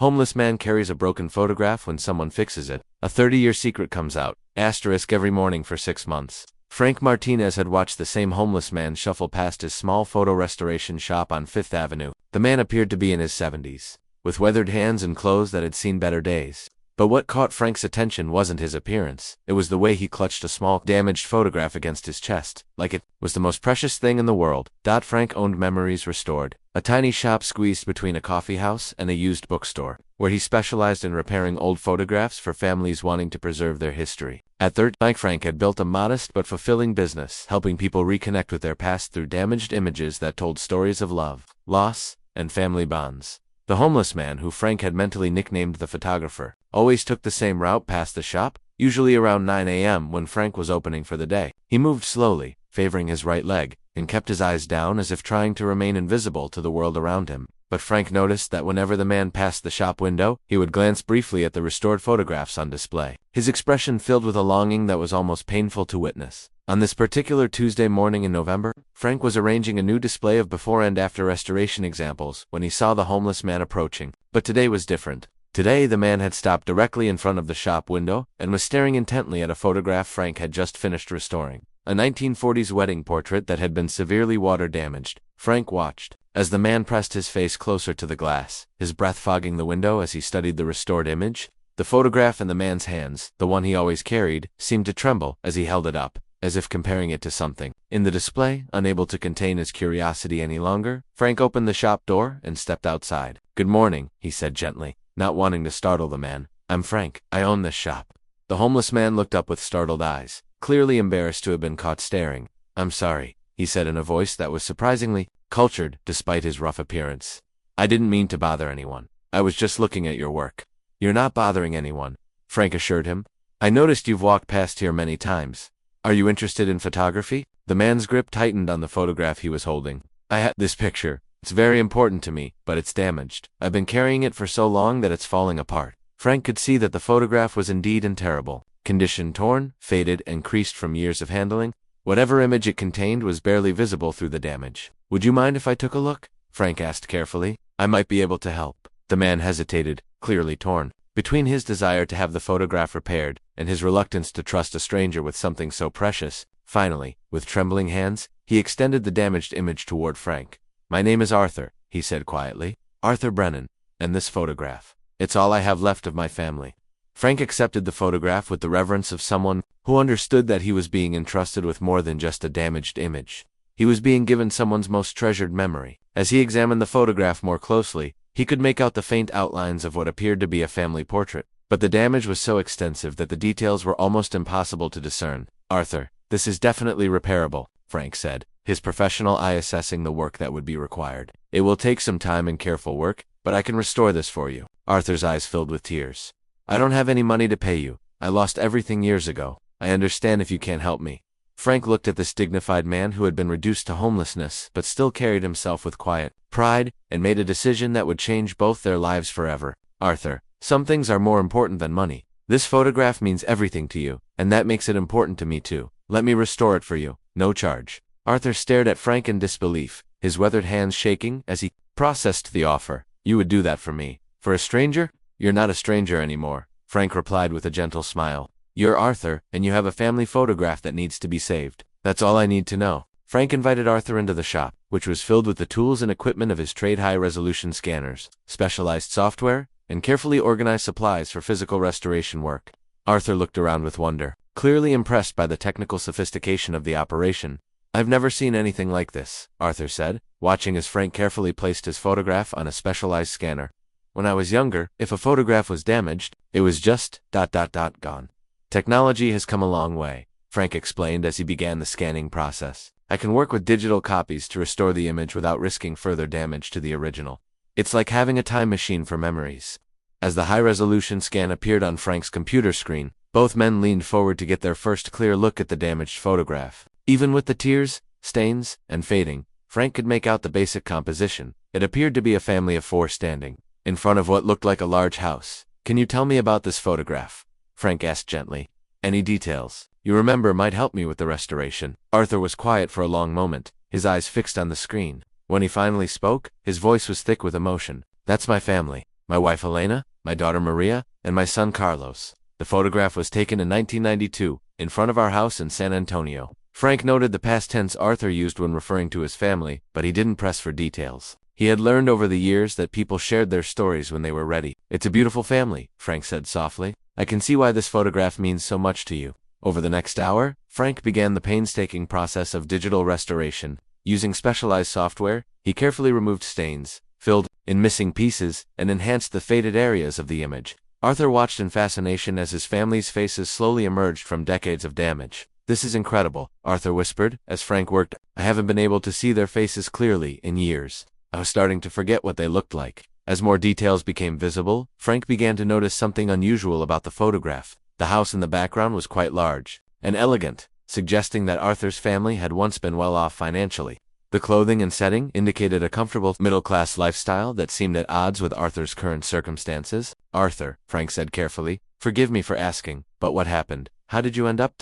Homeless man carries a broken photograph when someone fixes it. A 30-year secret comes out. Asterisk every morning for 6 months. Frank Martinez had watched the same homeless man shuffle past his small photo restoration shop on Fifth Avenue. The man appeared to be in his 70s, with weathered hands and clothes that had seen better days. But what caught Frank's attention wasn't his appearance. It was the way he clutched a small, damaged photograph against his chest, like it was the most precious thing in the world. Frank owned Memories Restored, a tiny shop squeezed between a coffee house and a used bookstore, where he specialized in repairing old photographs for families wanting to preserve their history. At 30, Frank had built a modest but fulfilling business, helping people reconnect with their past through damaged images that told stories of love, loss, and family bonds. The homeless man, who Frank had mentally nicknamed the photographer, always took the same route past the shop, usually around 9 a.m. when Frank was opening for the day. He moved slowly, favoring his right leg, and kept his eyes down as if trying to remain invisible to the world around him. But Frank noticed that whenever the man passed the shop window, he would glance briefly at the restored photographs on display, his expression filled with a longing that was almost painful to witness. On this particular Tuesday morning in November, Frank was arranging a new display of before and after restoration examples when he saw the homeless man approaching. But today was different. Today the man had stopped directly in front of the shop window and was staring intently at a photograph Frank had just finished restoring. A 1940s wedding portrait that had been severely water damaged. Frank watched as the man pressed his face closer to the glass, his breath fogging the window as he studied the restored image. The photograph in the man's hands, the one he always carried, seemed to tremble as he held it up, as if comparing it to something. In the display, unable to contain his curiosity any longer, Frank opened the shop door and stepped outside. "Good morning," he said gently, not wanting to startle the man. "I'm Frank. I own this shop." The homeless man looked up with startled eyes, clearly embarrassed to have been caught staring. "I'm sorry," he said in a voice that was surprisingly cultured despite his rough appearance. "I didn't mean to bother anyone. I was just looking at your work." "You're not bothering anyone," Frank assured him. "I noticed you've walked past here many times. Are you interested in photography?" The man's grip tightened on the photograph he was holding. "I had this picture. It's very important to me, but it's damaged. I've been carrying it for so long that it's falling apart." Frank could see that the photograph was indeed in terrible condition, torn, faded, and creased from years of handling. Whatever image it contained was barely visible through the damage. "Would you mind if I took a look?" Frank asked carefully. "I might be able to help." The man hesitated, clearly torn between his desire to have the photograph repaired and his reluctance to trust a stranger with something so precious. Finally, with trembling hands, he extended the damaged image toward Frank. "My name is Arthur," he said quietly. "Arthur Brennan. And this photograph. It's all I have left of my family." Frank accepted the photograph with the reverence of someone who understood that he was being entrusted with more than just a damaged image. He was being given someone's most treasured memory. As he examined the photograph more closely, he could make out the faint outlines of what appeared to be a family portrait, but the damage was so extensive that the details were almost impossible to discern. "Arthur, this is definitely repairable," Frank said, his professional eye assessing the work that would be required. "It will take some time and careful work, but I can restore this for you." Arthur's eyes filled with tears. "I don't have any money to pay you. I lost everything years ago. I understand if you can't help me." Frank looked at this dignified man who had been reduced to homelessness but still carried himself with quiet pride and made a decision that would change both their lives forever. "Arthur, some things are more important than money. This photograph means everything to you, and that makes it important to me too. Let me restore it for you, no charge." Arthur stared at Frank in disbelief, his weathered hands shaking as he processed the offer. "You would do that for me? For a stranger?" "You're not a stranger anymore," Frank replied with a gentle smile. "You're Arthur, and you have a family photograph that needs to be saved. That's all I need to know." Frank invited Arthur into the shop, which was filled with the tools and equipment of his trade: high-resolution scanners, specialized software, and carefully organized supplies for physical restoration work. Arthur looked around with wonder, clearly impressed by the technical sophistication of the operation. "I've never seen anything like this," Arthur said, watching as Frank carefully placed his photograph on a specialized scanner. "When I was younger, if a photograph was damaged, it was just ... gone. Technology has come a long way," Frank explained as he began the scanning process. "I can work with digital copies to restore the image without risking further damage to the original. It's like having a time machine for memories." As the high-resolution scan appeared on Frank's computer screen, both men leaned forward to get their first clear look at the damaged photograph. Even with the tears, stains, and fading, Frank could make out the basic composition. It appeared to be a family of 4 standing in front of what looked like a large house. "Can you tell me about this photograph?" Frank asked gently. "Any details you remember might help me with the restoration." Arthur was quiet for a long moment, his eyes fixed on the screen. When he finally spoke, his voice was thick with emotion. "That's my family. my wife Elena, my daughter Maria, and my son Carlos. The photograph was taken in 1992, in front of our house in San Antonio. Frank noted the past tense Arthur used when referring to his family, but he didn't press for details. He had learned over the years that people shared their stories when they were ready. "It's a beautiful family," Frank said softly. "I can see why this photograph means so much to you." Over the next hour, Frank began the painstaking process of digital restoration. Using specialized software, he carefully removed stains, filled in missing pieces, and enhanced the faded areas of the image. Arthur watched in fascination as his family's faces slowly emerged from decades of damage. "This is incredible," Arthur whispered, as Frank worked. "I haven't been able to see their faces clearly in years. I was starting to forget what they looked like." As more details became visible, Frank began to notice something unusual about the photograph. The house in the background was quite large and elegant, suggesting that Arthur's family had once been well off financially. The clothing and setting indicated a comfortable middle-class lifestyle that seemed at odds with Arthur's current circumstances. "Arthur," Frank said carefully, "forgive me for asking, but what happened? How did you end up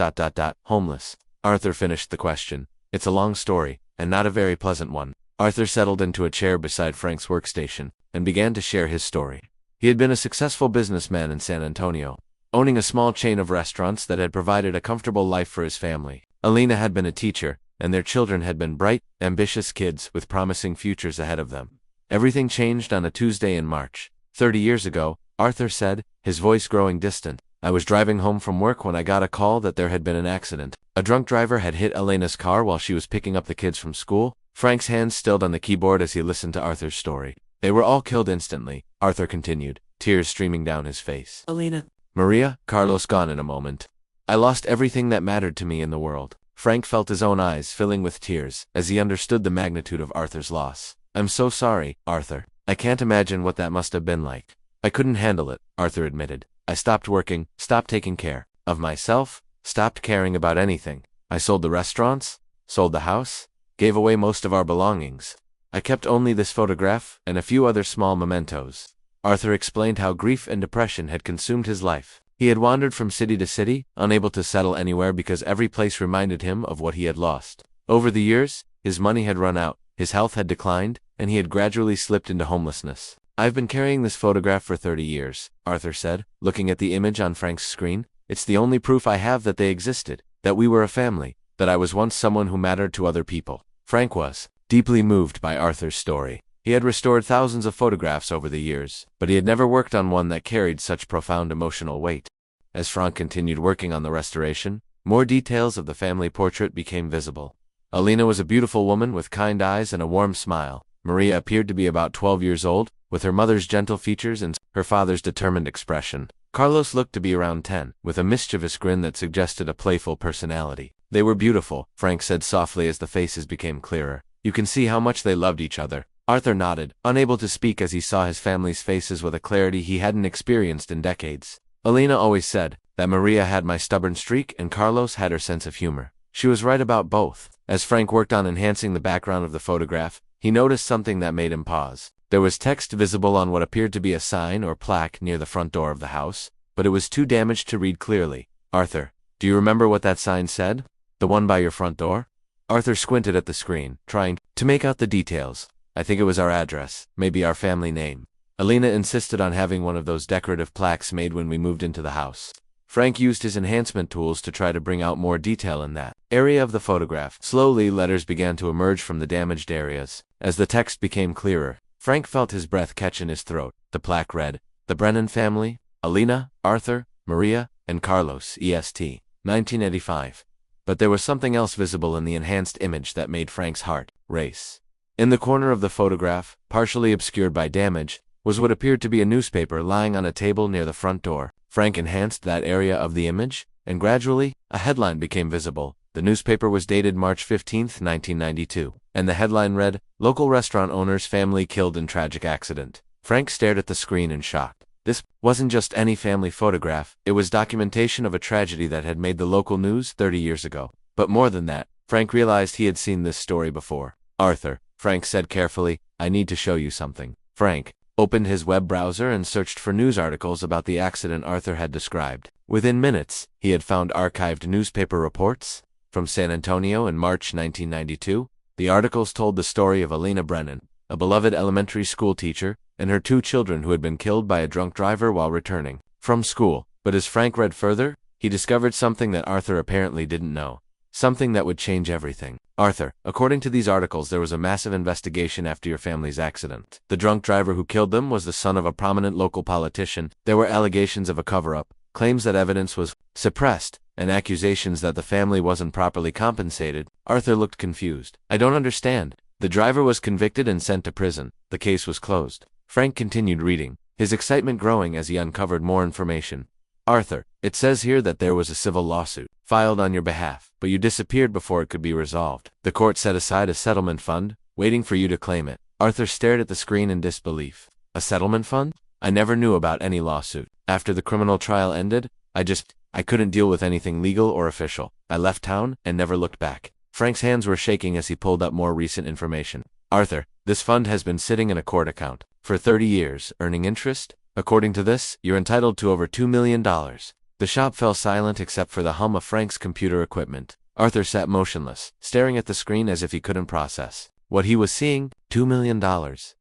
homeless?" Arthur finished the question. "It's a long story, and not a very pleasant one." Arthur settled into a chair beside Frank's workstation and began to share his story. He had been a successful businessman in San Antonio, owning a small chain of restaurants that had provided a comfortable life for his family. Elena had been a teacher, and their children had been bright, ambitious kids with promising futures ahead of them. Everything changed on a Tuesday in March. 30 years ago, Arthur said, his voice growing distant. "I was driving home from work when I got a call that there had been an accident. A drunk driver had hit Elena's car while she was picking up the kids from school." Frank's hands stilled on the keyboard as he listened to Arthur's story. "They were all killed instantly," Arthur continued, tears streaming down his face. "Elena, Maria, Carlos gone in a moment. I lost everything that mattered to me in the world." Frank felt his own eyes filling with tears as he understood the magnitude of Arthur's loss. "I'm so sorry, Arthur. I can't imagine what that must have been like." "I couldn't handle it," Arthur admitted. "I stopped working, stopped taking care of myself, stopped caring about anything. I sold the restaurants, sold the house, gave away most of our belongings. I kept only this photograph and a few other small mementos." Arthur explained how grief and depression had consumed his life. He had wandered from city to city, unable to settle anywhere because every place reminded him of what he had lost. Over the years, his money had run out, his health had declined, and he had gradually slipped into homelessness. "I've been carrying this photograph for 30 years, Arthur said, looking at the image on Frank's screen. "It's the only proof I have that they existed, that we were a family, that I was once someone who mattered to other people." Frank was deeply moved by Arthur's story. He had restored thousands of photographs over the years, but he had never worked on one that carried such profound emotional weight. As Frank continued working on the restoration, more details of the family portrait became visible. Elena was a beautiful woman with kind eyes and a warm smile. Maria appeared to be about 12 years old, with her mother's gentle features and her father's determined expression. Carlos looked to be around 10, with a mischievous grin that suggested a playful personality. "They were beautiful," Frank said softly as the faces became clearer. "You can see how much they loved each other." Arthur nodded, unable to speak as he saw his family's faces with a clarity he hadn't experienced in decades. "Elena always said that Maria had my stubborn streak and Carlos had her sense of humor. She was right about both." As Frank worked on enhancing the background of the photograph, he noticed something that made him pause. There was text visible on what appeared to be a sign or plaque near the front door of the house, but it was too damaged to read clearly. "Arthur, do you remember what that sign said? The one by your front door?" Arthur squinted at the screen, trying to make out the details. "I think it was our address, maybe our family name. Elena insisted on having one of those decorative plaques made when we moved into the house." Frank used his enhancement tools to try to bring out more detail in that area of the photograph. Slowly, letters began to emerge from the damaged areas. As the text became clearer, Frank felt his breath catch in his throat. The plaque read, "The Brennan family, Elena, Arthur, Maria, and Carlos, EST, 1985. But there was something else visible in the enhanced image that made Frank's heart race. In the corner of the photograph, partially obscured by damage, was what appeared to be a newspaper lying on a table near the front door. Frank enhanced that area of the image, and gradually, a headline became visible. The newspaper was dated March 15, 1992, and the headline read, "Local restaurant owner's family killed in tragic accident." Frank stared at the screen in shock. This wasn't just any family photograph, it was documentation of a tragedy that had made the local news 30 years ago. But more than that, Frank realized he had seen this story before. "Arthur," Frank said carefully, "I need to show you something." Frank opened his web browser and searched for news articles about the accident Arthur had described. Within minutes, he had found archived newspaper reports from San Antonio in March 1992. The articles told the story of Elena Brennan, a beloved elementary school teacher, and her 2 children who had been killed by a drunk driver while returning from school. But as Frank read further, he discovered something that Arthur apparently didn't know. Something that would change everything. Arthur, according to these articles, there was a massive investigation after your family's accident. The drunk driver who killed them was the son of a prominent local politician. There were allegations of a cover-up, claims that evidence was suppressed, and accusations that the family wasn't properly compensated. Arthur looked confused. I don't understand. The driver was convicted and sent to prison. The case was closed. Frank continued reading, his excitement growing as he uncovered more information. Arthur, it says here that there was a civil lawsuit filed on your behalf, but you disappeared before it could be resolved. The court set aside a settlement fund, waiting for you to claim it. Arthur stared at the screen in disbelief. A settlement fund? I never knew about any lawsuit. After the criminal trial ended, I couldn't deal with anything legal or official. I left town and never looked back. Frank's hands were shaking as he pulled up more recent information. Arthur, this fund has been sitting in a court account for 30 years, earning interest. According to this, you're entitled to over $2 million. The shop fell silent except for the hum of Frank's computer equipment. Arthur sat motionless, staring at the screen as if he couldn't process what he was seeing. $2 million,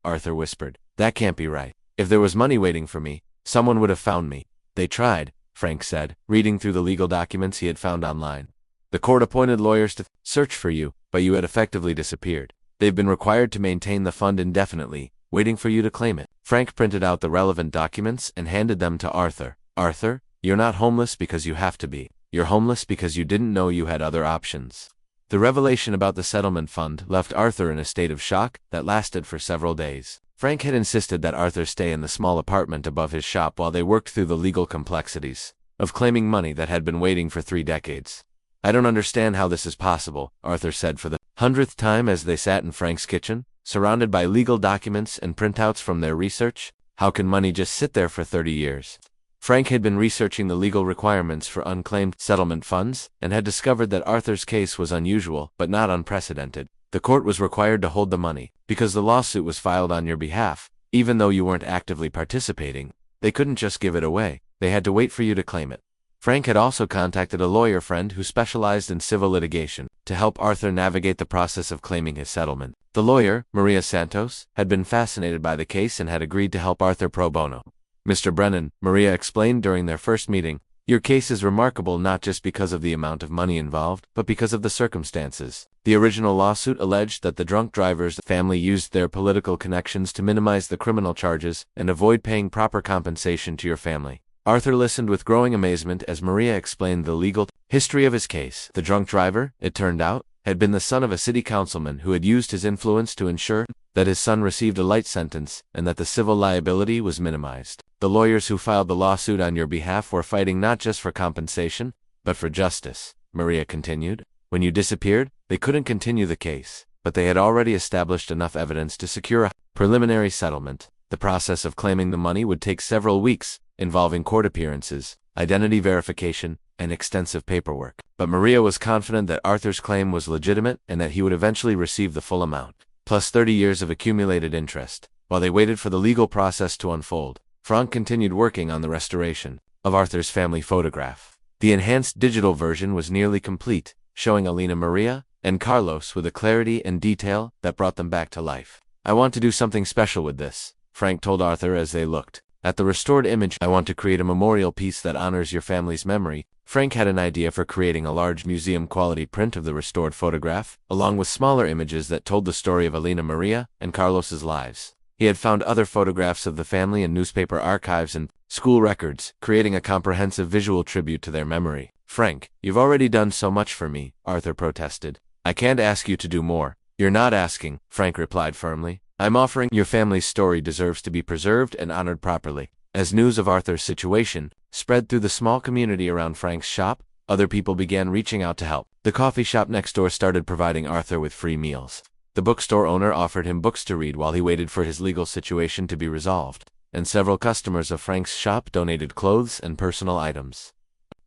Arthur whispered. That can't be right. If there was money waiting for me, someone would have found me. They tried, Frank said, reading through the legal documents he had found online. The court appointed lawyers to search for you, but you had effectively disappeared. They've been required to maintain the fund indefinitely, waiting for you to claim it. Frank printed out the relevant documents and handed them to Arthur. Arthur, you're not homeless because you have to be. You're homeless because you didn't know you had other options. The revelation about the settlement fund left Arthur in a state of shock that lasted for several days. Frank had insisted that Arthur stay in the small apartment above his shop while they worked through the legal complexities of claiming money that had been waiting for 3 decades. I don't understand how this is possible, Arthur said for the 100th time as they sat in Frank's kitchen, surrounded by legal documents and printouts from their research. How can money just sit there for 30 years? Frank had been researching the legal requirements for unclaimed settlement funds and had discovered that Arthur's case was unusual but not unprecedented. The court was required to hold the money because the lawsuit was filed on your behalf. Even though you weren't actively participating, they couldn't just give it away. They had to wait for you to claim it. Frank had also contacted a lawyer friend who specialized in civil litigation to help Arthur navigate the process of claiming his settlement. The lawyer, Maria Santos, had been fascinated by the case and had agreed to help Arthur pro bono. Mr. Brennan, Maria explained during their first meeting, your case is remarkable not just because of the amount of money involved, but because of the circumstances. The original lawsuit alleged that the drunk driver's family used their political connections to minimize the criminal charges and avoid paying proper compensation to your family. Arthur listened with growing amazement as Maria explained the legal history of his case. The drunk driver, it turned out, had been the son of a city councilman who had used his influence to ensure that his son received a light sentence and that the civil liability was minimized. The lawyers who filed the lawsuit on your behalf were fighting not just for compensation, but for justice, Maria continued. When you disappeared, they couldn't continue the case, but they had already established enough evidence to secure a preliminary settlement. The process of claiming the money would take several weeks, involving court appearances, identity verification, and extensive paperwork. But Maria was confident that Arthur's claim was legitimate and that he would eventually receive the full amount, plus 30 years of accumulated interest. While they waited for the legal process to unfold, Frank continued working on the restoration of Arthur's family photograph. The enhanced digital version was nearly complete, showing Elena Maria and Carlos with a clarity and detail that brought them back to life. I want to do something special with this, Frank told Arthur as they looked at the restored image. I want to create a memorial piece that honors your family's memory. Frank had an idea for creating a large museum-quality print of the restored photograph, along with smaller images that told the story of Elena Maria and Carlos's lives. He had found other photographs of the family in newspaper archives and school records, creating a comprehensive visual tribute to their memory. Frank, you've already done so much for me, Arthur protested. I can't ask you to do more. You're not asking, Frank replied firmly. I'm offering. Your family's story deserves to be preserved and honored properly. As news of Arthur's situation spread through the small community around Frank's shop, other people began reaching out to help. The coffee shop next door started providing Arthur with free meals. The bookstore owner offered him books to read while he waited for his legal situation to be resolved, and several customers of Frank's shop donated clothes and personal items.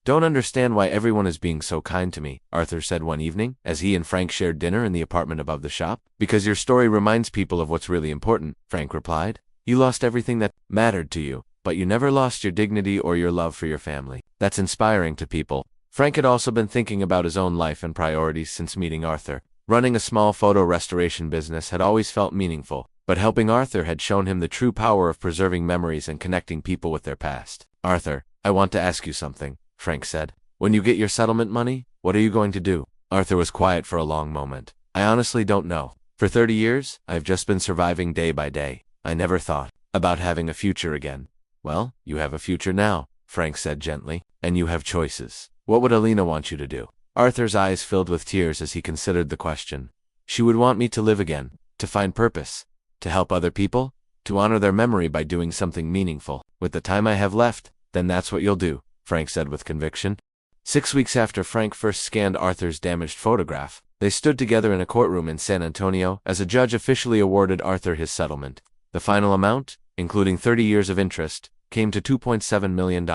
Don't understand why everyone is being so kind to me, Arthur said one evening, as he and Frank shared dinner in the apartment above the shop. Because your story reminds people of what's really important, Frank replied. You lost everything that mattered to you, but you never lost your dignity or your love for your family. That's inspiring to people. Frank had also been thinking about his own life and priorities since meeting Arthur. Running a small photo restoration business had always felt meaningful, but helping Arthur had shown him the true power of preserving memories and connecting people with their past. "Arthur, I want to ask you something," Frank said. "When you get your settlement money, what are you going to do?" Arthur was quiet for a long moment. "I honestly don't know. For 30 years, I've just been surviving day by day. I never thought about having a future again." "Well, you have a future now," Frank said gently, "and you have choices. What would Alina want you to do?" Arthur's eyes filled with tears as he considered the question. "She would want me to live again, to find purpose, to help other people, to honor their memory by doing something meaningful. With the time I have left, then that's what you'll do," Frank said with conviction. 6 weeks after Frank first scanned Arthur's damaged photograph, they stood together in a courtroom in San Antonio as a judge officially awarded Arthur his settlement. The final amount, including 30 years of interest, came to $2.7 million,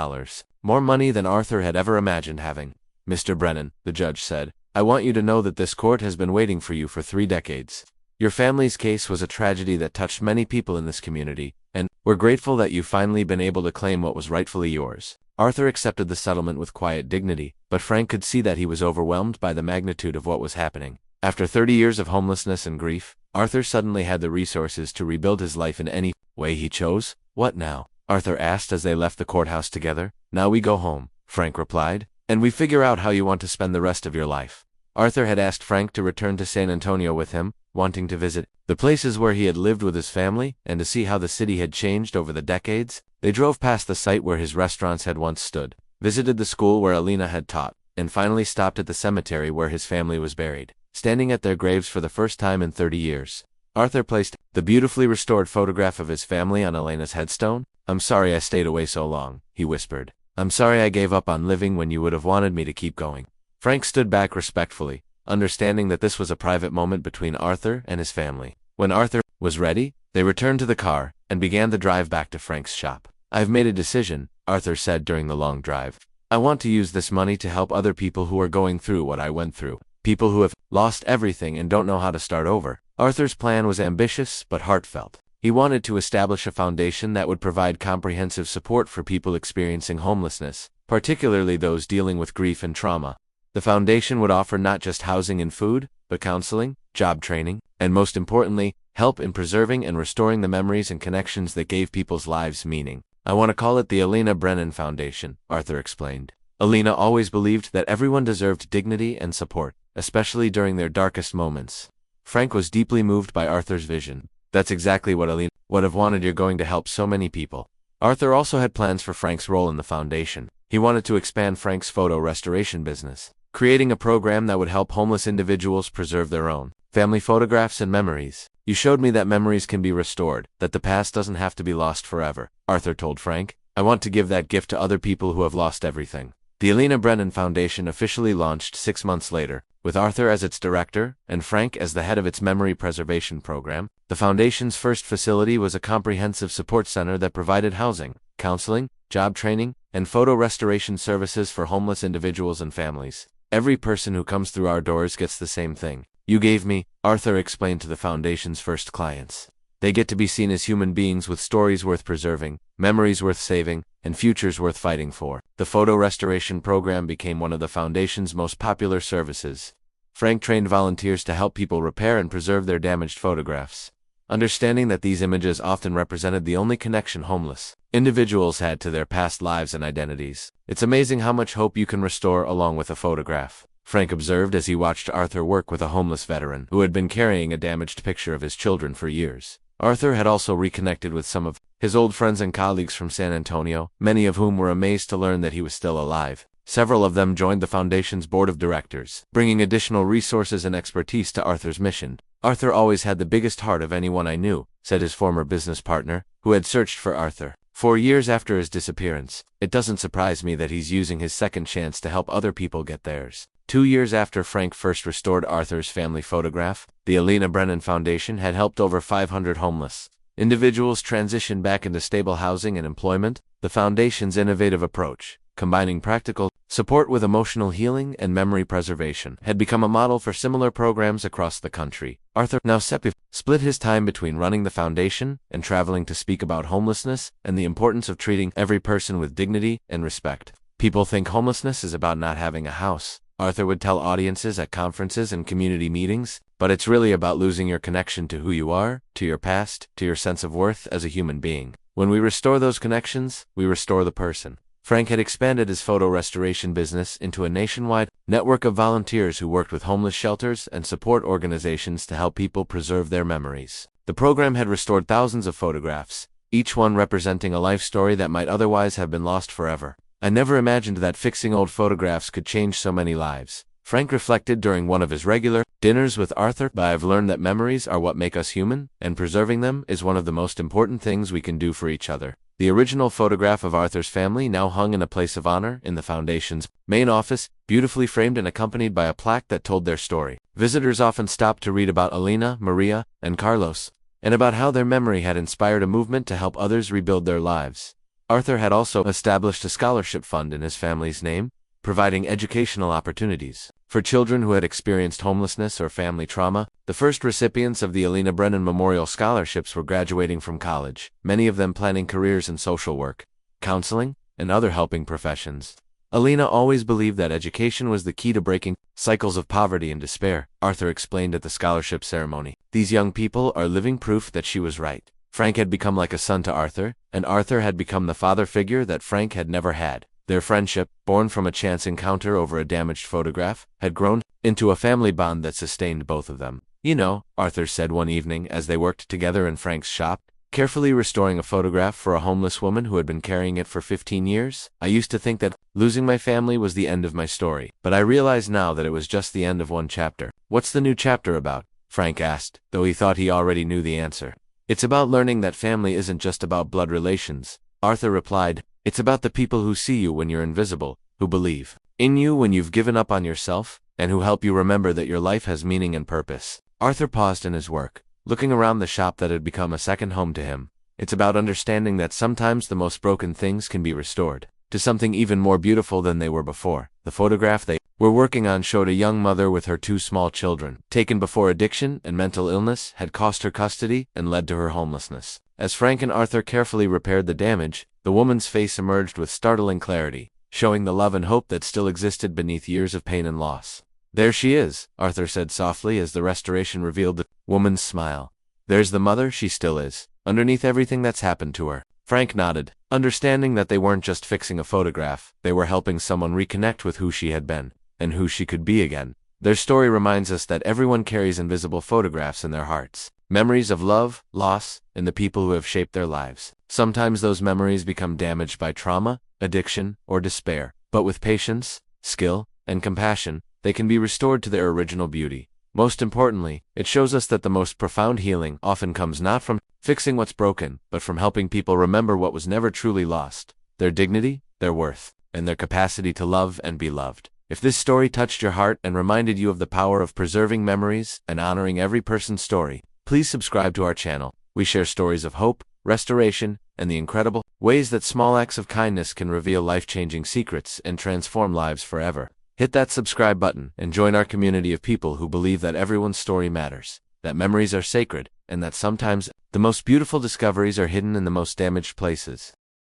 more money than Arthur had ever imagined having. "Mr. Brennan," the judge said, "I want you to know that this court has been waiting for you for 3 decades. Your family's case was a tragedy that touched many people in this community, and we're grateful that you've finally been able to claim what was rightfully yours." Arthur accepted the settlement with quiet dignity, but Frank could see that he was overwhelmed by the magnitude of what was happening. After 30 years of homelessness and grief, Arthur suddenly had the resources to rebuild his life in any way he chose. "What now?" Arthur asked as they left the courthouse together. "Now we go home," Frank replied, "and we figure out how you want to spend the rest of your life." Arthur had asked Frank to return to San Antonio with him, wanting to visit the places where he had lived with his family and to see how the city had changed over the decades. They drove past the site where his restaurants had once stood, visited the school where Alina had taught, and finally stopped at the cemetery where his family was buried. Standing at their graves for the first time in 30 years, Arthur placed the beautifully restored photograph of his family on Alina's headstone. "I'm sorry I stayed away so long," he whispered. "I'm sorry I gave up on living when you would have wanted me to keep going." Frank stood back respectfully, understanding that this was a private moment between Arthur and his family. When Arthur was ready, they returned to the car and began the drive back to Frank's shop. "I've made a decision," Arthur said during the long drive. "I want to use this money to help other people who are going through what I went through, people who have lost everything and don't know how to start over." Arthur's plan was ambitious but heartfelt. He wanted to establish a foundation that would provide comprehensive support for people experiencing homelessness, particularly those dealing with grief and trauma. The foundation would offer not just housing and food, but counseling, job training, and most importantly, help in preserving and restoring the memories and connections that gave people's lives meaning. "I want to call it the Alina Brennan Foundation," Arthur explained. Alina always believed that everyone deserved dignity and support, especially during their darkest moments. Frank was deeply moved by Arthur's vision. "That's exactly what Alina would have wanted. You're going to help so many people." Arthur also had plans for Frank's role in the foundation. He wanted to expand Frank's photo restoration business, creating a program that would help homeless individuals preserve their own family photographs and memories. "You showed me that memories can be restored, that the past doesn't have to be lost forever," Arthur told Frank. "I want to give that gift to other people who have lost everything." The Alina Brennan Foundation officially launched 6 months later, with Arthur as its director and Frank as the head of its memory preservation program. The foundation's first facility was a comprehensive support center that provided housing, counseling, job training, and photo restoration services for homeless individuals and families. "Every person who comes through our doors gets the same thing you gave me," Arthur explained to the foundation's first clients. "They get to be seen as human beings with stories worth preserving, memories worth saving, and futures worth fighting for." The photo restoration program became one of the foundation's most popular services. Frank trained volunteers to help people repair and preserve their damaged photographs, understanding that these images often represented the only connection homeless individuals had to their past lives and identities. "It's amazing how much hope you can restore along with a photograph," Frank observed as he watched Arthur work with a homeless veteran who had been carrying a damaged picture of his children for years. Arthur had also reconnected with some of his old friends and colleagues from San Antonio, many of whom were amazed to learn that he was still alive. Several of them joined the foundation's board of directors, bringing additional resources and expertise to Arthur's mission. "Arthur always had the biggest heart of anyone I knew," said his former business partner, who had searched for Arthur 4 years after his disappearance. "It doesn't surprise me that he's using his second chance to help other people get theirs." 2 years after Frank first restored Arthur's family photograph, the Alina Brennan Foundation had helped over 500 homeless individuals transition back into stable housing and employment. The foundation's innovative approach, combining practical support with emotional healing and memory preservation, had become a model for similar programs across the country. Arthur now split his time between running the foundation and traveling to speak about homelessness and the importance of treating every person with dignity and respect. "People think homelessness is about not having a house," Arthur would tell audiences at conferences and community meetings. but it's really about losing your connection to who you are, to your past, to your sense of worth as a human being. When we restore those connections, we restore the person. Frank had expanded his photo restoration business into a nationwide network of volunteers who worked with homeless shelters and support organizations to help people preserve their memories. The program had restored thousands of photographs, each one representing a life story that might otherwise have been lost forever. I never imagined that fixing old photographs could change so many lives, Frank reflected during one of his regular dinners with Arthur. But I've learned that memories are what make us human, and preserving them is one of the most important things we can do for each other. The original photograph of Arthur's family now hung in a place of honor in the foundation's main office, beautifully framed and accompanied by a plaque that told their story. Visitors often stopped to read about Alina, Maria, and Carlos, and about how their memory had inspired a movement to help others rebuild their lives. Arthur had also established a scholarship fund in his family's name, providing educational opportunities for children who had experienced homelessness or family trauma. The first recipients of the Alina Brennan Memorial Scholarships were graduating from college, many of them planning careers in social work, counseling, and other helping professions. Alina always believed that education was the key to breaking cycles of poverty and despair, Arthur explained at the scholarship ceremony. These young people are living proof that she was right. Frank had become like a son to Arthur, and Arthur had become the father figure that Frank had never had. Their friendship, born from a chance encounter over a damaged photograph, had grown into a family bond that sustained both of them. You know, Arthur said one evening as they worked together in Frank's shop, carefully restoring a photograph for a homeless woman who had been carrying it for 15 years. I used to think that losing my family was the end of my story, but I realize now that it was just the end of one chapter. What's the new chapter about? Frank asked, though he thought he already knew the answer. It's about learning that family isn't just about blood relations, Arthur replied. It's about the people who see you when you're invisible, who believe in you when you've given up on yourself, and who help you remember that your life has meaning and purpose. Arthur paused in his work, looking around the shop that had become a second home to him. It's about understanding that sometimes the most broken things can be restored to something even more beautiful than they were before. The photograph they were working on showed a young mother with her two small children, taken before addiction and mental illness had cost her custody and led to her homelessness. As Frank and Arthur carefully repaired the damage, the woman's face emerged with startling clarity, showing the love and hope that still existed beneath years of pain and loss. There she is, Arthur said softly as the restoration revealed the woman's smile. There's the mother she still is, underneath everything that's happened to her. Frank nodded, understanding that they weren't just fixing a photograph, they were helping someone reconnect with who she had been, and who she could be again. Their story reminds us that everyone carries invisible photographs in their hearts, memories of love, loss, and the people who have shaped their lives. Sometimes those memories become damaged by trauma, addiction, or despair, but with patience, skill, and compassion, they can be restored to their original beauty. Most importantly, it shows us that the most profound healing often comes not from fixing what's broken, but from helping people remember what was never truly lost, their dignity, their worth, and their capacity to love and be loved. If this story touched your heart and reminded you of the power of preserving memories and honoring every person's story, please subscribe to our channel. We share stories of hope, restoration, and the incredible ways that small acts of kindness can reveal life-changing secrets and transform lives forever. Hit that subscribe button and join our community of people who believe that everyone's story matters, that memories are sacred, and that sometimes the most beautiful discoveries are hidden in the most damaged places.